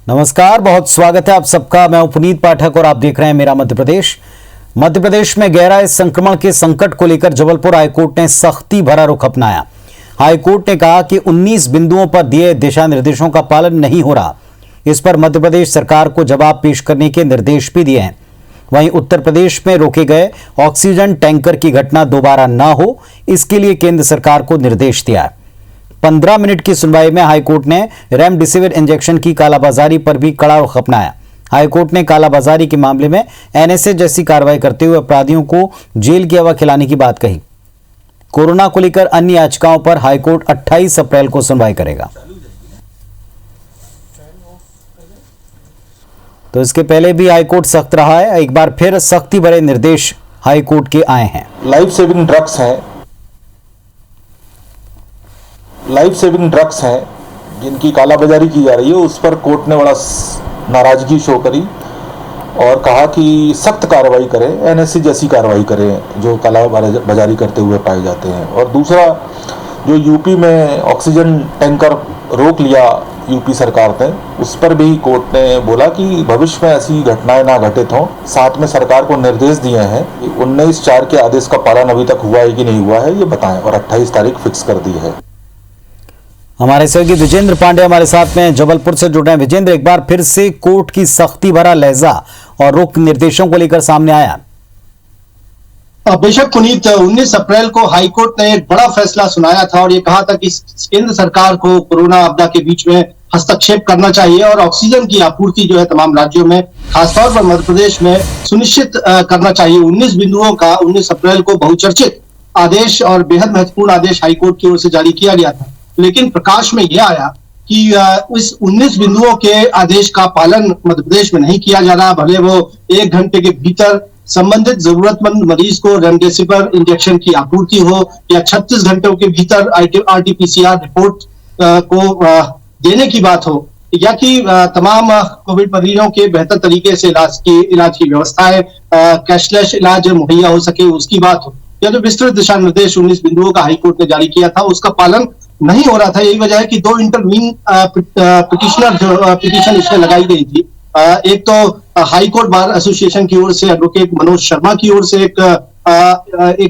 नमस्कार, बहुत स्वागत है आप सबका। मैं पुनीत पाठक और आप देख रहे हैं मेरा मध्य प्रदेश। मध्य प्रदेश में गहराए संक्रमण के संकट को लेकर जबलपुर हाईकोर्ट ने सख्ती भरा रुख अपनाया। हाईकोर्ट ने कहा कि 19 बिंदुओं पर दिए दिशा निर्देशों का पालन नहीं हो रहा। इस पर मध्य प्रदेश सरकार को जवाब पेश करने के निर्देश भी दिए हैं। वहीं उत्तर प्रदेश में रोके गए ऑक्सीजन टैंकर की घटना दोबारा न हो, इसके लिए केंद्र सरकार को निर्देश दिया है। 15 मिनट की सुनवाई में हाईकोर्ट ने रेमडेसिविर इंजेक्शन की कालाबाजारी पर भी कड़ा रुख अपनाया। हाईकोर्ट ने कालाबाजारी के मामले में एनएसए जैसी कार्रवाई करते हुए अपराधियों को जेल की हवा खिलाने की बात कही। कोरोना को लेकर अन्य याचिकाओं पर हाईकोर्ट 28 अप्रैल को सुनवाई करेगा। तो इसके पहले भी हाईकोर्ट सख्त रहा है, एक बार फिर सख्ती भरे निर्देश हाईकोर्ट के आए हैं। लाइफ सेविंग ड्रग्स हैं जिनकी कालाबाजारी की जा रही है, उस पर कोर्ट ने बड़ा नाराजगी शो करी और कहा कि सख्त कार्रवाई करें, एनएसए जैसी कार्रवाई करें जो कालाबाजारी करते हुए पाए जाते हैं। और दूसरा, जो यूपी में ऑक्सीजन टैंकर रोक लिया यूपी सरकार ने, उस पर भी कोर्ट ने बोला कि भविष्य में ऐसी घटनाएं ना घटित हों। साथ में सरकार को निर्देश दिए हैं कि 19/4 के आदेश का पालन अभी तक हुआ है कि नहीं हुआ है ये बताएं, और 28 तारीख फिक्स कर दी है। हमारे सहयोगी विजेंद्र पांडे हमारे साथ में जबलपुर से जुड़ रहे हैं। विजेंद्र, एक बार फिर से कोर्ट की सख्ती भरा लहजा और रुख निर्देशों को लेकर सामने आया। बेशक पुनीत, 19 अप्रैल को हाईकोर्ट ने एक बड़ा फैसला सुनाया था और ये कहा था कि केंद्र सरकार को कोरोना आपदा के बीच में हस्तक्षेप करना चाहिए और ऑक्सीजन की आपूर्ति जो है तमाम राज्यों में, खासतौर पर मध्य प्रदेश में सुनिश्चित करना चाहिए। 19 बिंदुओं का 19 अप्रैल को बहुचर्चित आदेश और बेहद महत्वपूर्ण आदेश हाईकोर्ट की ओर से जारी किया गया था। लेकिन प्रकाश में यह आया कि इस 19 बिंदुओं के आदेश का पालन मध्य प्रदेश में नहीं किया जा रहा। भले वो 1 घंटे के भीतर संबंधित जरूरतमंद मरीज को रेमडेसिविर इंजेक्शन की आपूर्ति हो या 36 घंटों के भीतर RT-PCR रिपोर्ट को देने की बात हो, या कि तमाम कोविड मरीजों के बेहतर तरीके से इलाज की व्यवस्थाएं, कैशलेस इलाज मुहैया हो सके उसकी बात हो, या जो विस्तृत दिशा निर्देश 19 बिंदुओं का हाईकोर्ट ने जारी किया था उसका पालन नहीं हो रहा था। यही वजह है कि 2 इंटरवीन पिटीशन इसमें लगाई गई थी। एक तो हाई कोर्ट बार एसोसिएशन की ओर से एडवोकेट मनोज शर्मा की ओर से एक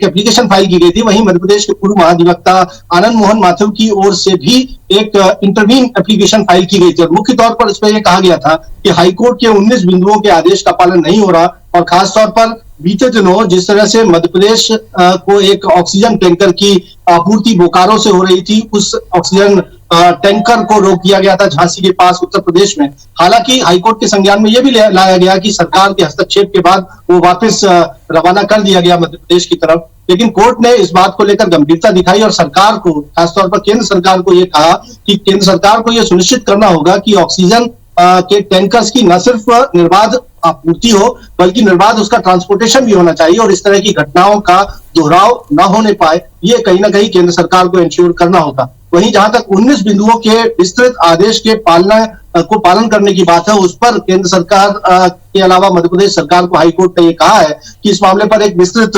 एप्लीकेशन फाइल की गई थी। वहीं मध्य प्रदेश के पूर्व महाधिवक्ता आनंद मोहन माथुर की ओर से भी एक इंटरवीन एप्लीकेशन फाइल की गई थी और मुख्य तौर पर इसमें यह कहा गया था कि हाईकोर्ट के 19 बिंदुओं के आदेश का पालन नहीं हो रहा और खासतौर पर बीते दिनों जिस तरह से मध्य प्रदेश को एक ऑक्सीजन टैंकर की आपूर्ति बोकारो से हो रही थी, उस ऑक्सीजन टैंकर को रोक दिया गया था झांसी के पास उत्तर प्रदेश में। हालांकि हाईकोर्ट के संज्ञान में यह भी लाया गया कि सरकार के हस्तक्षेप के बाद वो वापस रवाना कर दिया गया मध्य प्रदेश की तरफ। लेकिन कोर्ट ने इस बात को लेकर गंभीरता दिखाई और सरकार को, खासतौर पर केंद्र सरकार को यह कहा कि केंद्र सरकार को यह सुनिश्चित करना होगा कि ऑक्सीजन के टैंकर्स की न सिर्फ निर्बाध आपूर्ति हो बल्कि निर्बाध उसका ट्रांसपोर्टेशन भी होना चाहिए और इस तरह की घटनाओं का दोहराव न होने पाए, ये कहीं ना कहीं केंद्र सरकार को इंश्योर करना होगा। वहीं जहां तक 19 बिंदुओं के विस्तृत आदेश के पालन करने की बात है, उस पर केंद्र सरकार के अलावा मध्य प्रदेश सरकार को हाईकोर्ट ने यह कहा है कि इस मामले पर एक विस्तृत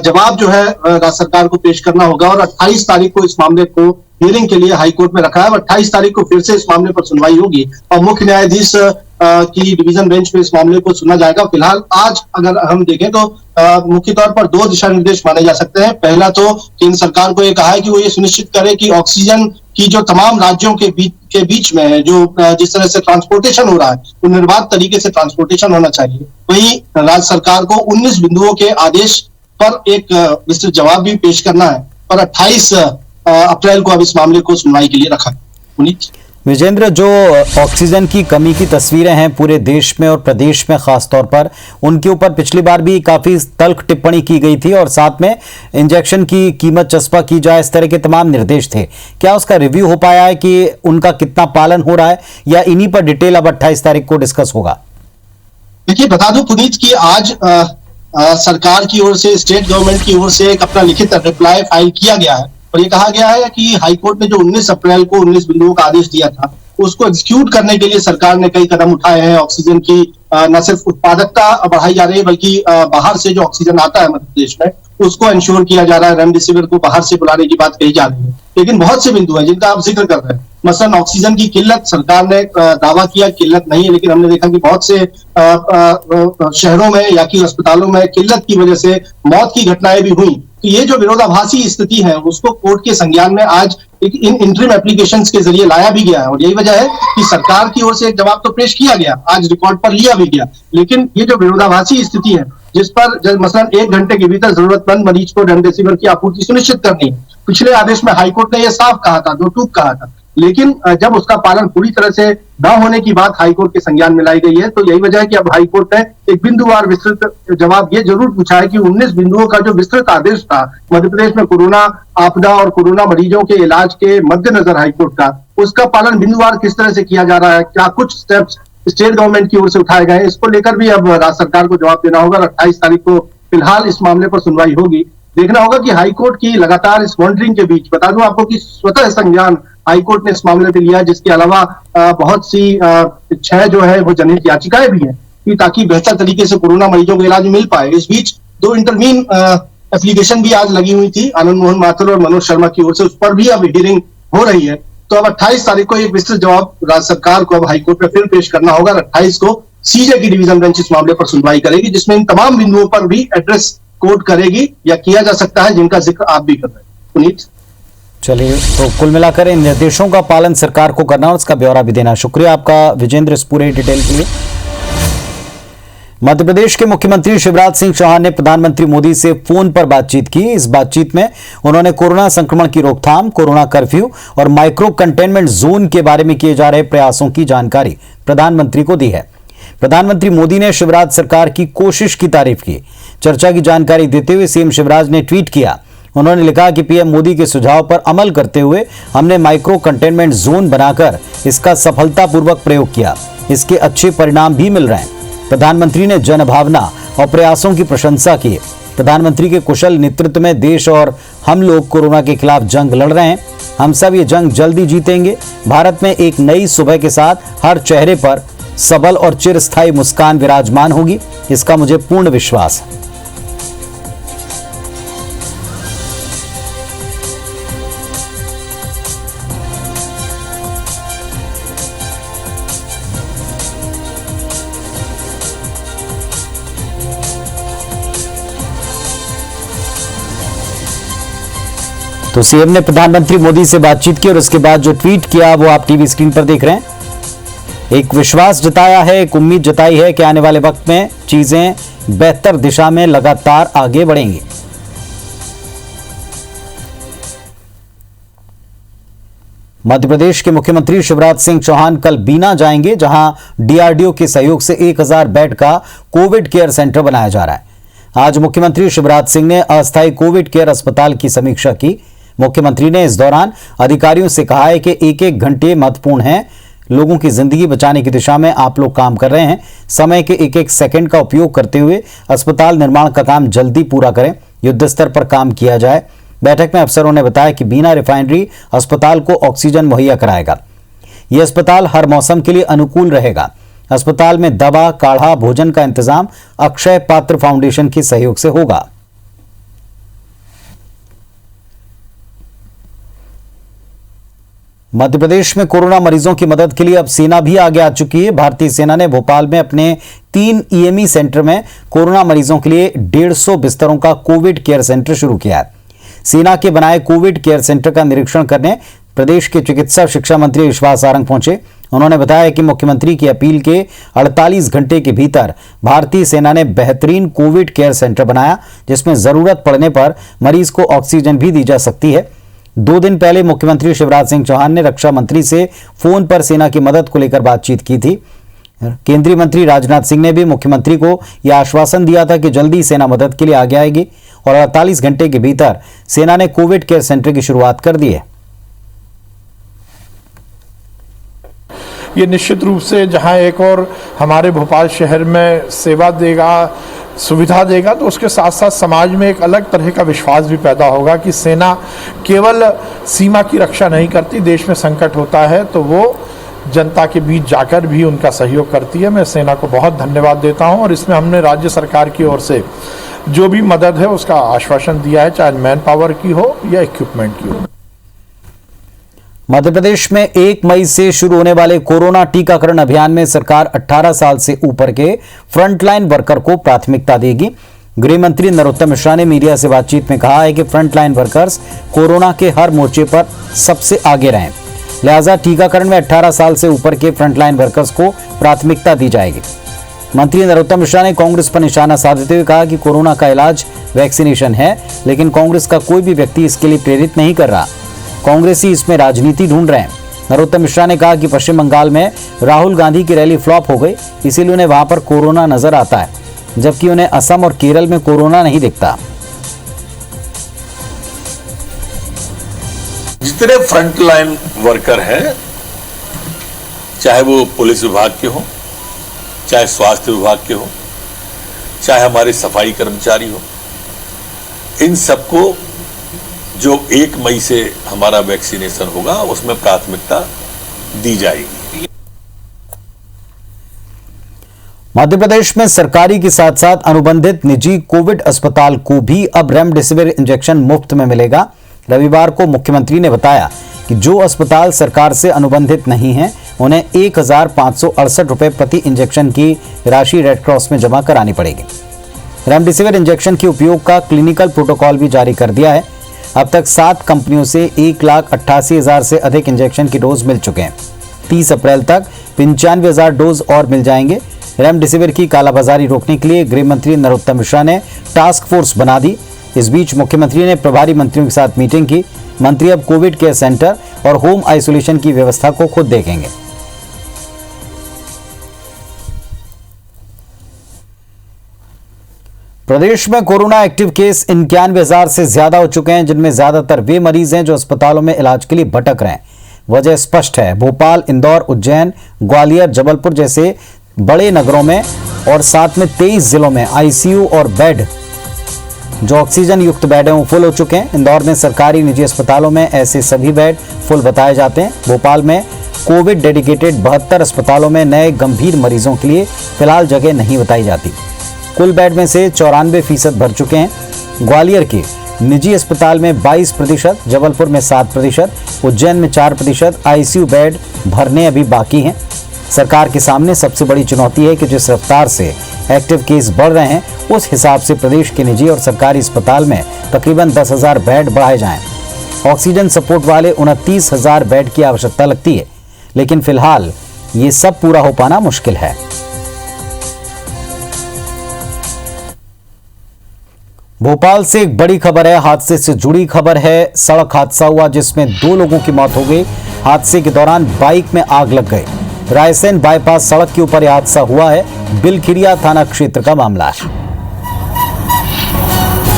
जवाब जो है राज्य सरकार को पेश करना होगा और 28 तारीख को इस मामले को हियरिंग के लिए हाईकोर्ट में रखा है। 28 तारीख को फिर से इस मामले पर सुनवाई होगी और मुख्य न्यायाधीश की डिवीजन बेंच में इस मामले को सुना जाएगा। फिलहाल आज अगर हम देखें तो मुख्य तौर पर 2 दिशा निर्देश माने जा सकते हैं। पहला तो केंद्र सरकार को यह कहा है कि वो ये सुनिश्चित करे कि ऑक्सीजन की जो तमाम राज्यों के बीच में है, जो जिस तरह से ट्रांसपोर्टेशन हो रहा है, वो निर्बाध तरीके से ट्रांसपोर्टेशन होना चाहिए। वहीं राज्य सरकार को 19 बिंदुओं के आदेश पर एक विस्तृत जवाब भी पेश करना है और 28 अप्रैल को अब इस मामले को सुनवाई के लिए रखा है। पुनीत, विजेंद्र, जो ऑक्सीजन की कमी की तस्वीरें हैं पूरे देश में और प्रदेश में खास तौर पर, उनके ऊपर पिछली बार भी काफी तल्ख टिप्पणी की गई थी और साथ में इंजेक्शन की कीमत चस्पा की जाए, इस तरह के तमाम निर्देश थे। क्या उसका रिव्यू हो पाया है कि उनका कितना पालन हो रहा है या इन्हीं पर डिटेल अब 28 तारीख को डिस्कस होगा? देखिए, बता दूं पुनीत की आज सरकार की ओर से, स्टेट गवर्नमेंट की ओर से एक अपना लिखित रिप्लाई फाइल किया गया है और ये कहा गया है कि हाईकोर्ट ने जो 19 अप्रैल को 19 बिंदुओं का आदेश दिया था उसको एग्जीक्यूट करने के लिए सरकार ने कई कदम उठाए हैं। ऑक्सीजन की न सिर्फ उत्पादकता बढ़ाई जा रही है, बल्कि बाहर से जो ऑक्सीजन आता है मध्य प्रदेश में उसको इंश्योर किया जा रहा है। रेमडेसिविर को बाहर से बुलाने की बात कही जा रही है, लेकिन बहुत से बिंदु हैं जिनका आप जिक्र कर रहे हैं। मसलन ऑक्सीजन की किल्लत, सरकार ने दावा किया किल्लत नहीं है, लेकिन हमने देखा कि बहुत से शहरों में या कि अस्पतालों में किल्लत की वजह से मौत की घटनाएं भी हुई। तो ये जो विरोधाभासी स्थिति है उसको कोर्ट के संज्ञान में आज इन इंटरिम एप्लीकेशंस के जरिए लाया भी गया है, और यही वजह है कि सरकार की ओर से एक जवाब तो पेश किया गया, आज रिकॉर्ड पर लिया भी गया, लेकिन ये जो विरोधाभासी स्थिति है जिस पर मसलन 1 घंटे के भीतर जरूरतमंद मरीज को रेमडेसिविर की आपूर्ति सुनिश्चित करनी है, पिछले आदेश में हाईकोर्ट ने यह साफ कहा था, दो टूक कहा था, लेकिन जब उसका पालन पूरी तरह से न होने की बात हाईकोर्ट के संज्ञान में लाई गई है, तो यही वजह है कि अब हाईकोर्ट ने एक बिंदुवार विस्तृत जवाब ये जरूर पूछा है कि 19 बिंदुओं का जो विस्तृत आदेश था मध्य प्रदेश में कोरोना आपदा और कोरोना मरीजों के इलाज के मद्देनजर हाईकोर्ट का, उसका पालन बिंदुवार किस तरह से किया जा रहा है, क्या कुछ स्टेप्स स्टेट गवर्नमेंट की ओर से उठाए गए, इसको लेकर भी अब राज्य सरकार को जवाब देना होगा। 28 तारीख को फिलहाल इस मामले पर सुनवाई होगी। देखना होगा कि हाईकोर्ट की लगातार इस मॉनिटरिंग के बीच, बता दूं आपको कि स्वतः संज्ञान हाईकोर्ट ने इस मामले पे लिया, जिसके अलावा बहुत सी 6 जो है वो जनहित याचिकाएं भी हैं कि ताकि बेहतर तरीके से कोरोना मरीजों को इलाज मिल पाए। इस बीच 2 इंटरमीन एप्लीकेशन भी आज लगी हुई थी आनंद मोहन माथुर और मनोज शर्मा की ओर से, उस पर भी अब हियरिंग हो रही है। तो अब 28 तारीख को एक विस्तृत जवाब राज्य सरकार को अब हाईकोर्ट में फिर पेश करना होगा। 28 को सीजे की डिवीजन बेंच इस मामले पर सुनवाई करेगी, जिसमें इन तमाम बिंदुओं पर भी एड्रेस कोर्ट करेगी या किया जा सकता है, जिनका जिक्र आप भी कर रहे हैं। पुनीत, चलिए, तो कुल मिलाकर इन निर्देशों का पालन सरकार को करना और उसका ब्यौरा भी देना। शुक्रिया आपका विजेंद्र इस पूरे डिटेल के लिए। मध्य प्रदेश के मुख्यमंत्री शिवराज सिंह चौहान ने प्रधानमंत्री मोदी से फोन पर बातचीत की। इस बातचीत में उन्होंने कोरोना संक्रमण की रोकथाम, कोरोना कर्फ्यू और माइक्रो कंटेनमेंट जोन के बारे में किए जा रहे प्रयासों की जानकारी प्रधानमंत्री को दी है। प्रधानमंत्री मोदी ने शिवराज सरकार की कोशिश की तारीफ की। चर्चा की जानकारी देते हुए सीएम शिवराज ने ट्वीट किया। उन्होंने लिखा कि पीएम मोदी के सुझाव पर अमल करते हुए हमने माइक्रो कंटेनमेंट जोन बनाकर इसका सफलतापूर्वक प्रयोग किया। इसके अच्छे परिणाम भी मिल रहे हैं। प्रधानमंत्री ने जनभावना और प्रयासों की प्रशंसा की। प्रधानमंत्री के कुशल नेतृत्व में देश और हम लोग कोरोना के खिलाफ जंग लड़ रहे हैं। हम सब ये जंग जल्दी जीतेंगे। भारत में एक नई सुबह के साथ हर चेहरे पर सबल और चिरस्थायी मुस्कान विराजमान होगी, इसका मुझे पूर्ण विश्वास है। तो सीएम ने प्रधानमंत्री मोदी से बातचीत की और उसके बाद जो ट्वीट किया वो आप टीवी स्क्रीन पर देख रहे हैं। एक विश्वास जताया है, एक उम्मीद जताई है कि आने वाले वक्त में चीजें बेहतर दिशा में लगातार आगे बढ़ेंगी। मध्य प्रदेश के मुख्यमंत्री शिवराज सिंह चौहान कल बीना जाएंगे, जहां डीआरडीओ के सहयोग से 1000 बेड का कोविड केयर सेंटर बनाया जा रहा है। आज मुख्यमंत्री शिवराज सिंह ने अस्थायी कोविड केयर अस्पताल की समीक्षा की। मुख्यमंत्री ने इस दौरान अधिकारियों से कहा है कि एक घंटे महत्वपूर्ण है। लोगों की जिंदगी बचाने की दिशा में आप लोग काम कर रहे हैं। समय के एक सेकंड का उपयोग करते हुए अस्पताल निर्माण का काम जल्दी पूरा करें। युद्ध स्तर पर काम किया जाए। बैठक में अफसरों ने बताया कि बीना रिफाइनरी अस्पताल को ऑक्सीजन मुहैया कराएगा। यह अस्पताल हर मौसम के लिए अनुकूल रहेगा। अस्पताल में दवा, काढ़ा, भोजन का इंतजाम अक्षय पात्र फाउंडेशन के सहयोग से होगा। मध्य प्रदेश में कोरोना मरीजों की मदद के लिए अब सेना भी आगे आ चुकी है। भारतीय सेना ने भोपाल में अपने 3 ईएमई सेंटर में कोरोना मरीजों के लिए 150 बिस्तरों का कोविड केयर सेंटर शुरू किया है। सेना के बनाए कोविड केयर सेंटर का निरीक्षण करने प्रदेश के चिकित्सा शिक्षा मंत्री विश्वास सारंग पहुंचे। उन्होंने बताया कि मुख्यमंत्री की अपील के 48 घंटे के भीतर भारतीय सेना ने बेहतरीन कोविड केयर सेंटर बनाया, जिसमें जरूरत पड़ने पर मरीज को ऑक्सीजन भी दी जा सकती है। 2 दिन पहले मुख्यमंत्री शिवराज सिंह चौहान ने रक्षा मंत्री से फोन पर सेना की मदद को लेकर बातचीत की थी। केंद्रीय मंत्री राजनाथ सिंह ने भी मुख्यमंत्री को यह आश्वासन दिया था कि जल्दी सेना मदद के लिए आगे आएगी और 48 घंटे के भीतर सेना ने कोविड केयर सेंटर की शुरुआत कर दी है। ये निश्चित रूप से जहां एक और हमारे भोपाल शहर में सेवा देगा, सुविधा देगा, तो उसके साथ साथ समाज में एक अलग तरह का विश्वास भी पैदा होगा कि सेना केवल सीमा की रक्षा नहीं करती, देश में संकट होता है तो वो जनता के बीच जाकर भी उनका सहयोग करती है। मैं सेना को बहुत धन्यवाद देता हूं और इसमें हमने राज्य सरकार की ओर से जो भी मदद है उसका आश्वासन दिया है, चाहे मैन पावर की हो या इक्विपमेंट की हो। मध्य प्रदेश में 1 मई से शुरू होने वाले कोरोना टीकाकरण अभियान में सरकार 18 साल से ऊपर के फ्रंटलाइन वर्कर को प्राथमिकता देगी। गृह मंत्री नरोत्तम मिश्रा ने मीडिया से बातचीत में कहा है कि फ्रंटलाइन वर्कर्स कोरोना के हर मोर्चे पर सबसे आगे रहें, लिहाजा टीकाकरण में 18 साल से ऊपर के फ्रंटलाइन वर्कर्स को प्राथमिकता दी जाएगी। मंत्री नरोत्तम मिश्रा ने कांग्रेस पर निशाना साधते हुए कहा कि कोरोना का इलाज वैक्सीनेशन है, लेकिन कांग्रेस का कोई भी व्यक्ति इसके लिए प्रेरित नहीं कर रहा। कांग्रेसी इसमें राजनीति ढूंढ रहे हैं। नरोत्तम मिश्रा ने कहा कि पश्चिम बंगाल में राहुल गांधी की रैली फ्लॉप हो गई, इसीलिए उन्हें वहां पर कोरोना नजर आता है, जबकि उन्हें असम और केरल में कोरोना नहीं दिखता। जितने फ्रंटलाइन वर्कर हैं, चाहे वो पुलिस विभाग के हो, चाहे स्वास्थ्य विभाग के हो, चाहे हमारे सफाई कर्मचारी हो, इन सबको जो 1 मई से हमारा वैक्सीनेशन होगा उसमें प्राथमिकता दी जाएगी। मध्य प्रदेश में सरकारी के साथ साथ अनुबंधित निजी कोविड अस्पताल को भी अब रेमडेसिविर इंजेक्शन मुफ्त में मिलेगा। रविवार को मुख्यमंत्री ने बताया कि जो अस्पताल सरकार से अनुबंधित नहीं हैं, उन्हें 1,568 रुपए प्रति इंजेक्शन की राशि रेड क्रॉस में जमा करानी पड़ेगी। रेमडेसिविर इंजेक्शन के उपयोग का क्लिनिकल प्रोटोकॉल भी जारी कर दिया है। अब तक 7 कंपनियों से 1,88,000 से अधिक इंजेक्शन की डोज मिल चुके हैं। 30 अप्रैल तक 95,000 डोज और मिल जाएंगे। रेमडेसिविर की कालाबाजारी रोकने के लिए गृह मंत्री नरोत्तम मिश्रा ने टास्क फोर्स बना दी। इस बीच मुख्यमंत्री ने प्रभारी मंत्रियों के साथ मीटिंग की। मंत्री अब कोविड केयर सेंटर और होम आइसोलेशन की व्यवस्था को खुद देखेंगे। प्रदेश में कोरोना एक्टिव केस 91,000 से ज्यादा हो चुके हैं, जिनमें ज्यादातर वे मरीज हैं जो अस्पतालों में इलाज के लिए भटक रहे हैं। वजह स्पष्ट है। भोपाल, इंदौर, उज्जैन, ग्वालियर, जबलपुर जैसे बड़े नगरों में और साथ में 23 जिलों में आईसीयू और बेड, जो ऑक्सीजन युक्त बेड हैं, वो फुल हो चुके हैं। इंदौर में सरकारी निजी अस्पतालों में ऐसे सभी बेड फुल बताए जाते हैं। भोपाल में कोविड डेडिकेटेड 72 अस्पतालों में नए गंभीर मरीजों के लिए फिलहाल जगह नहीं बताई जाती। कुल बेड में से 94% भर चुके हैं। ग्वालियर के निजी अस्पताल में 22%, जबलपुर में 7%, उज्जैन में 4% आईसीयू बेड भरने अभी बाकी हैं। सरकार के सामने सबसे बड़ी चुनौती है कि जिस रफ्तार से एक्टिव केस बढ़ रहे हैं, उस हिसाब से प्रदेश के निजी और सरकारी अस्पताल में तकरीबन 10,000 बेड बढ़ाए जाएं। ऑक्सीजन सपोर्ट वाले 29,000 बेड की आवश्यकता लगती है, लेकिन फिलहाल ये सब पूरा हो पाना मुश्किल है। भोपाल से एक बड़ी खबर है, हादसे से जुड़ी खबर है। सड़क हादसा हुआ जिसमें 2 लोगों की मौत हो गई। हादसे के दौरान बाइक में आग लग गई। रायसेन बाईपास सड़क के ऊपर यह हादसा हुआ है। बिलखिरिया थाना क्षेत्र का मामला है।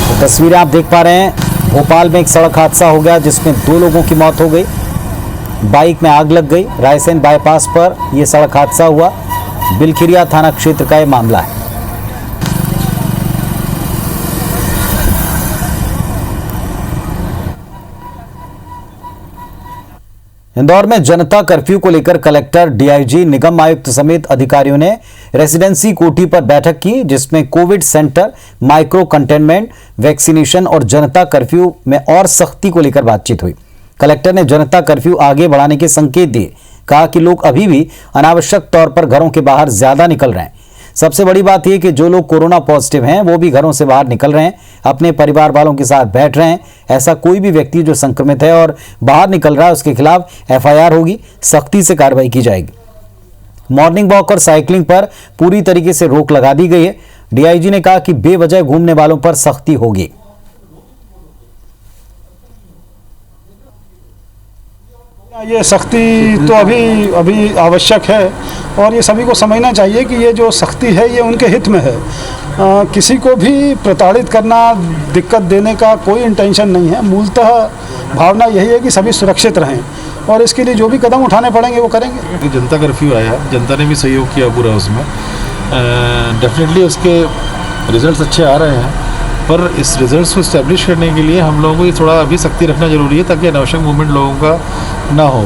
तो तस्वीरें आप देख पा रहे हैं। भोपाल में एक सड़क हादसा हो गया जिसमें 2 लोगों की मौत हो गई, बाइक में आग लग गई। रायसेन बाईपास पर यह सड़क हादसा हुआ। बिलखिरिया थाना क्षेत्र का यह मामला है। इंदौर में जनता कर्फ्यू को लेकर कलेक्टर, डीआईजी, निगम आयुक्त समेत अधिकारियों ने रेसिडेंसी कोठी पर बैठक की, जिसमें Covid centre, micro containment, vaccination और जनता कर्फ्यू में और सख्ती को लेकर बातचीत हुई। कलेक्टर ने जनता कर्फ्यू आगे बढ़ाने के संकेत दिए। कहा कि लोग अभी भी अनावश्यक तौर पर घरों के बाहर ज्यादा निकल रहे हैं। सबसे बड़ी बात यह कि जो लोग कोरोना पॉजिटिव हैं वो भी घरों से बाहर निकल रहे हैं, अपने परिवार वालों के साथ बैठ रहे हैं। ऐसा कोई भी व्यक्ति जो संक्रमित है और बाहर निकल रहा है, उसके खिलाफ एफआईआर होगी, सख्ती से कार्रवाई की जाएगी। मॉर्निंग वॉक और साइकिलिंग पर पूरी तरीके से रोक लगा दी गई है। डीआईजी ने कहा कि बेवजह घूमने वालों पर सख्ती होगी। ये सख्ती तो अभी आवश्यक है और ये सभी को समझना चाहिए कि ये जो सख्ती है ये उनके हित में है। किसी को भी प्रताड़ित करना, दिक्कत देने का कोई इंटेंशन नहीं है। मूलतः भावना यही है कि सभी सुरक्षित रहें और इसके लिए जो भी कदम उठाने पड़ेंगे वो करेंगे। जनता कर्फ्यू आया, जनता ने भी सहयोग किया पूरा उसमें। डेफिनेटली उसके रिजल्ट्स अच्छे आ रहे हैं, पर इस रिजल्ट्स को इस्टेब्लिश करने के लिए हम लोगों को ये थोड़ा अभी सख्ती रखना जरूरी है ताकि अनावश्यक मूवमेंट लोगों का ना हो।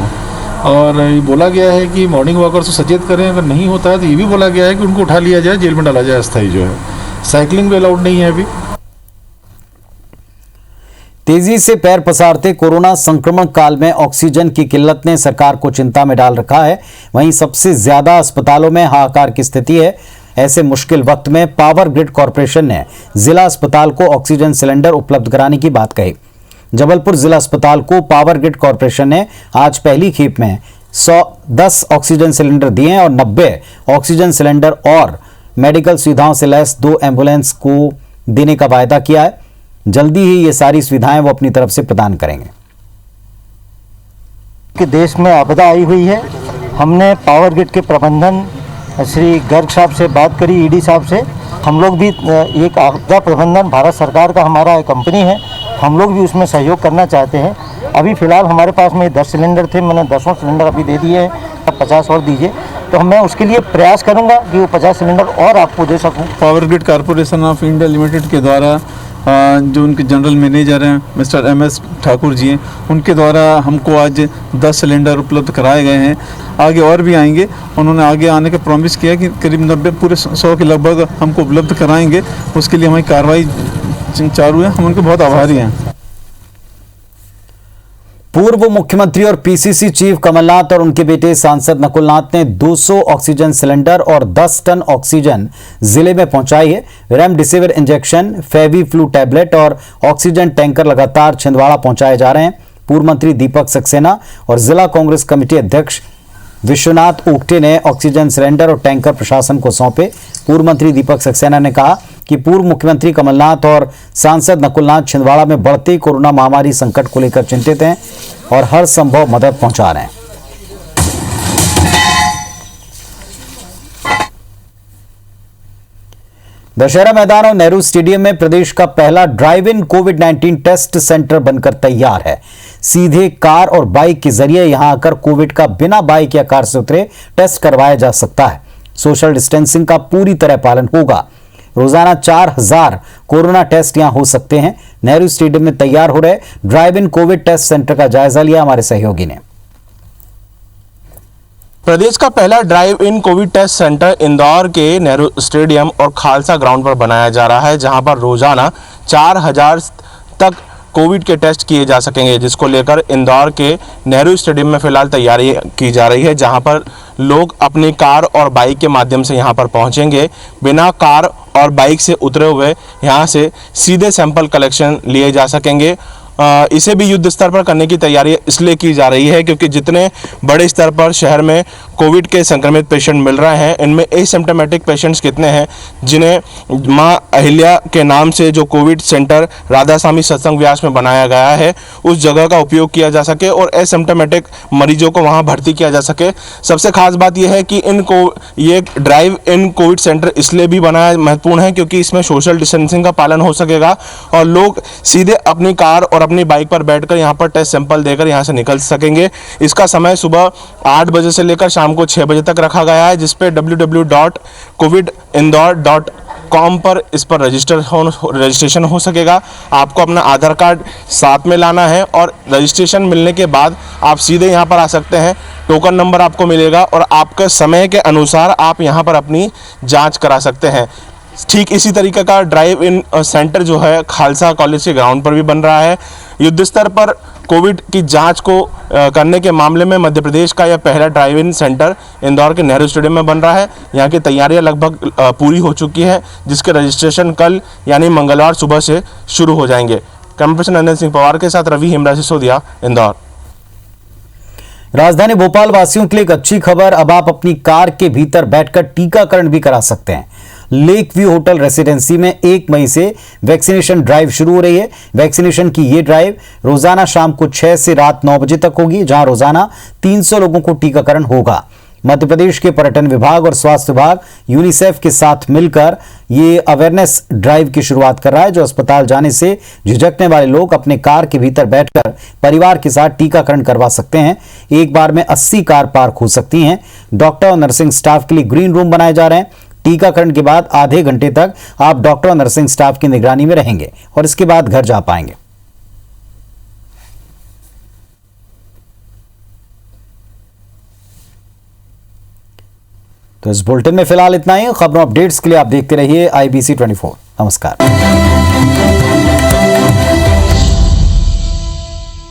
और ये बोला गया है कि मॉर्निंग वॉकर्स को सचेत करें, अगर नहीं होता है तो ये भी बोला गया है कि उनको उठा लिया जाए, जेल में डाला जाए अस्थायी जो है। साइकिलिंग भी अलाउड नहीं है अभी। तेजी से पैर पसारते कोरोना संक्रमण काल में ऑक्सीजन की किल्लत ने सरकार को चिंता में डाल रखा है। वहीं सबसे ज्यादा अस्पतालों में हाहाकार की स्थिति है। ऐसे मुश्किल वक्त में पावर ग्रिड कॉरपोरेशन ने जिला अस्पताल को ऑक्सीजन सिलेंडर उपलब्ध कराने की बात कही। जबलपुर जिला अस्पताल को पावर ग्रिड कॉरपोरेशन ने आज पहली खेप में 110 ऑक्सीजन सिलेंडर दिए हैं और 90 ऑक्सीजन सिलेंडर और मेडिकल सुविधाओं से लैस 2 एम्बुलेंस को देने का वायदा किया है। जल्दी ही ये सारी सुविधाएं वो अपनी तरफ से प्रदान करेंगे। कि देश में आपदा आई हुई है, हमने पावर ग्रिड के प्रबंधन श्री गर्ग साहब से बात करी, ईडी साहब से। हम लोग भी एक आपदा प्रबंधन भारत सरकार का हमारा कंपनी है, हम लोग भी उसमें सहयोग करना चाहते हैं। अभी फ़िलहाल हमारे पास में 10 सिलेंडर थे, मैंने 10 सिलेंडर अभी दे दिए हैं, अब 50 और दीजिए, तो मैं उसके लिए प्रयास करूंगा कि वो 50 सिलेंडर और आपको दे सकूं। Power grid corporation of India limited के द्वारा जो उनके जनरल मैनेजर हैं मिस्टर MS ठाकुर जी हैं, उनके द्वारा हमको आज 10 सिलेंडर उपलब्ध कराए गए हैं। आगे और भी आएंगे। उन्होंने आगे आने का प्रॉमिस किया कि करीब 90 पूरे 100 के लगभग हमको उपलब्ध कराएंगे। उसके लिए हमारी कार्रवाई चालू है, हम उनके बहुत आभारी हैं। पूर्व मुख्यमंत्री और PCC चीफ कमलनाथ और उनके बेटे सांसद नकुलनाथ ने 200 ऑक्सीजन सिलेंडर और 10 टन ऑक्सीजन जिले में पहुंचाई है। रेमडेसिविर इंजेक्शन, फेविफ्लू टैबलेट और ऑक्सीजन टैंकर लगातार छिंदवाड़ा पहुंचाए जा रहे हैं। पूर्व मंत्री दीपक सक्सेना और जिला कांग्रेस कमेटी अध्यक्ष विश्वनाथ ओगटे ने ऑक्सीजन सिलेंडर और टैंकर प्रशासन को सौंपे। पूर्व मंत्री दीपक सक्सेना ने कहा कि पूर्व मुख्यमंत्री कमलनाथ और सांसद नकुलनाथ छिंदवाड़ा में बढ़ती कोरोना महामारी संकट को लेकर चिंतित हैं और हर संभव मदद पहुंचा रहे हैं। दशहरा मैदान और नेहरू स्टेडियम में प्रदेश का पहला ड्राइव इन कोविड-19 टेस्ट सेंटर बनकर तैयार है। सीधे कार और बाइक के जरिए यहां आकर कोविड का बिना बाइक या कार से उतरे टेस्ट करवाया जा सकता है। सोशल डिस्टेंसिंग का पूरी तरह पालन होगा। रोजाना 4000 कोरोना टेस्ट यहां हो सकते हैं। नेहरू स्टेडियम में तैयार हो रहे drive in COVID test centre का जायजा लिया हमारे सहयोगी ने। प्रदेश का पहला drive in COVID test centre Indore के नेहरू स्टेडियम और खालसा ग्राउंड पर बनाया जा रहा है, जहां पर रोजाना 4000 तक कोविड के टेस्ट किए जा सकेंगे, जिसको लेकर इंदौर के नेहरू स्टेडियम में फिलहाल तैयारी की जा रही है, जहां पर लोग अपनी कार और बाइक के माध्यम से यहां पर पहुंचेंगे। बिना कार और बाइक से उतरे हुए यहां से सीधे सैंपल कलेक्शन लिए जा सकेंगे। इसे भी युद्ध स्तर पर करने की तैयारी इसलिए की जा रही है क्योंकि जितने बड़े स्तर पर शहर में कोविड के संक्रमित पेशेंट मिल रहे हैं, इनमें एसिम्प्टोमेटिक पेशेंट्स कितने हैं, जिन्हें मां अहिल्या के नाम से जो कोविड सेंटर राधास्वामी सत्संग व्यास में बनाया गया है, उस जगह का उपयोग किया जा सके और एसिम्प्टोमेटिक मरीजों को वहां भर्ती किया जा सके। सबसे खास बात यह है कि ये ड्राइव इन कोविड सेंटर इसलिए भी बनाया महत्वपूर्ण है क्योंकि इसमें सोशल डिस्टेंसिंग का पालन हो सकेगा और लोग सीधे अपनी कार और अपनी बाइक पर बैठकर यहां पर टेस्ट सैंपल देकर यहां से निकल सकेंगे। इसका समय सुबह 8 बजे से लेकर शाम को 6 बजे तक रखा गया है, जिस पे www.covidindore.com पर इस पर रजिस्ट्रेशन हो सकेगा। आपको अपना आधार कार्ड साथ में लाना है और रजिस्ट्रेशन मिलने के बाद आप सीधे यहां पर आ सकते हैं। टोकन नंबर आपको मिलेगा और आपके समय के अनुसार आप यहां पर अपनी जांच करा सकते हैं। ठीक इसी तरीके का ड्राइव इन सेंटर जो है खालसा कॉलेज के ग्राउंड पर भी बन रहा है। युद्ध स्तर पर कोविड की जांच को करने के मामले में मध्य प्रदेश का यह पहला ड्राइव इन सेंटर इंदौर के नेहरू स्टेडियम में बन रहा है। यहाँ की तैयारियां लगभग पूरी हो चुकी है, जिसके रजिस्ट्रेशन कल यानी मंगलवार सुबह से शुरू हो जाएंगे। कैमरा पर्सन नंदन सिंह पवार के साथ रवि हेमराज सिसोदिया, इंदौर। राजधानी भोपाल वासियों के लिए एक अच्छी खबर, अब आप अपनी कार के भीतर बैठकर टीकाकरण भी करा सकते हैं। लेक व्यू होटल रेसिडेंसी में 1 मई से वैक्सीनेशन ड्राइव शुरू हो रही है। वैक्सीनेशन की ये ड्राइव रोजाना शाम को 6 से रात 9 बजे तक होगी, जहां रोजाना 300 लोगों को टीकाकरण होगा। मध्य प्रदेश के पर्यटन विभाग और स्वास्थ्य विभाग यूनिसेफ के साथ मिलकर ये अवेयरनेस ड्राइव की शुरुआत कर रहा है, जो अस्पताल जाने से झिझकने वाले लोग अपने कार के भीतर बैठकर परिवार के साथ टीकाकरण करवा सकते हैं। एक बार में 80 कार पार्क हो सकती हैं। डॉक्टर और नर्सिंग स्टाफ के लिए ग्रीन रूम बनाए जा रहे हैं। टीकाकरण के बाद आधे घंटे तक आप डॉक्टर और नर्सिंग स्टाफ की निगरानी में रहेंगे और इसके बाद घर जा पाएंगे। तो इस बुलेटिन में फिलहाल इतना ही। खबरों अपडेट्स के लिए आप देखते रहिए IBC 24। नमस्कार।